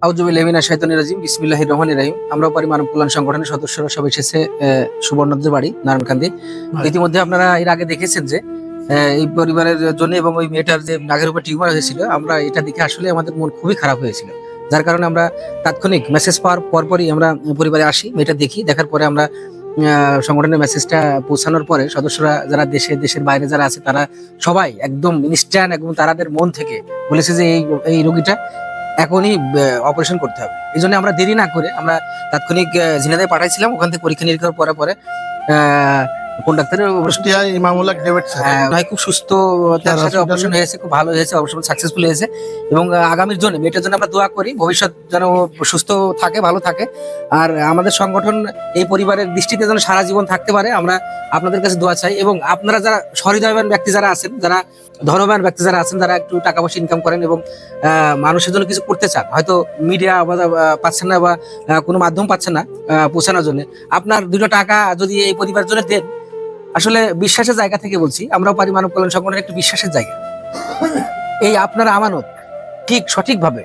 আউযুবিল্লাহি মিনাশ শাইতানির রাজিম বিসমিল্লাহির রহমানির রহিম। আমরা পারি মানব কল্যাণ সংগঠনের সদস্যরা সব এসেছে সুবর্ণদের বাড়ি নারায়ণকান্দি। ইতিমধ্যে আপনারা এর আগে দেখেছেন যে এই পরিবারের জন্য এবং ওই মেয়েটার যে নাকের উপর টিউমার হয়েছিল, আমরা এটা দেখে আসলে আমাদের মন খুবই খারাপ হয়েছিল। যার কারণে আমরা তাৎক্ষণিক মেসেজ পাওয়ার পরপরই আমরা পরিবারে আসি, মেয়েটা দেখি। দেখার পরে আমরা সংগঠনের মেসেজটা পৌঁছানোর পরে সদস্যরা যারা দেশের বাইরে যারা আছে তারা সবাই একদম ইনস্ট্যান্ট এবং তাদের মন থেকে বলেছে যে এই রোগীটা এখনই অপারেশন করতে হবে। এই জন্য আমরা দেরি না করে আমরা তাৎক্ষণিক ঝিনাইদহে পাঠাইছিলাম। ওখান থেকে পরীক্ষা নিরীক্ষার পরে কোন ডাক্তারের খুব সুস্থ অপারেশন হয়েছে, খুব ভালো হয়েছে, অপারেশন সাকসেসফুল হয়েছে। এবং আগামীর জন্য মেয়েটার জন্য আমরা দোয়া করি, ভবিষ্যৎ যেন সুস্থ থাকে, ভালো থাকে। আর আমাদের সংগঠন এই পরিবারের দৃষ্টিতে যেন সারা জীবন থাকতে পারে, আমরা আপনাদের কাছে দোয়া চাই। এবং আপনারা যারা সহৃদয়বান ব্যক্তি যারা আছেন, যারা ধনবান ব্যক্তি যারা আছেন, যারা একটু টাকা পয়সা ইনকাম করেন এবং মানুষের জন্য কিছু করতে চান, হয়তো মিডিয়া পাচ্ছেন না বা কোনো মাধ্যম পাচ্ছেন না পৌঁছানোর জন্য, আপনার 2 টাকা যদি এই পরিবারের জন্য দেন, আসলে বিশ্বাসের জায়গা থেকে বলছি, আমরাও পারি মানব কল্যাণ সংগঠনের একটু বিশ্বাসের জায়গা। এই আপনার আমানত ঠিক সঠিকভাবে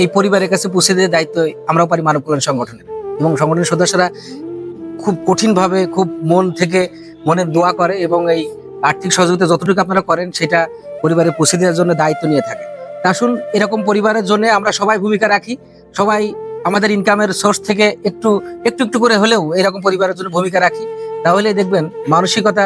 এই পরিবারের কাছে পৌঁছে দেওয়ার দায়িত্ব আমরাও পারি মানব কল্যাণ সংগঠনের। এবং সংগঠনের সদস্যরা খুব কঠিনভাবে, খুব মন থেকে মনের দোয়া করে এবং এই আর্থিক সহযোগিতা যতটুকু আপনারা করেন সেটা পরিবারে পৌঁছে দেওয়ার জন্য দায়িত্ব নিয়ে থাকে। আসুন, এরকম পরিবারের জন্য আমরা সবাই ভূমিকা রাখি, সবাই আমাদের ইনকামের সোর্স থেকে একটু একটু করে হলেও এরকম পরিবারের জন্য ভূমিকা রাখি। তাহলে দেখবেন মানসিকতা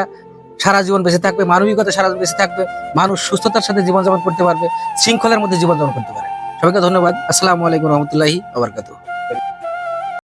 সারা জীবন বেঁচে থাকবে, মানবিকতা সারা জীবন বেঁচে থাকবে, মানুষ সুস্থতার সাথে জীবনযাপন করতে পারবে, শৃঙ্খলার মধ্যে জীবনযাপন করতে পারে। সবাইকে ধন্যবাদ। আসসালামু আলাইকুম রহমতুল্লাহি ওয়া বারাকাতুহু।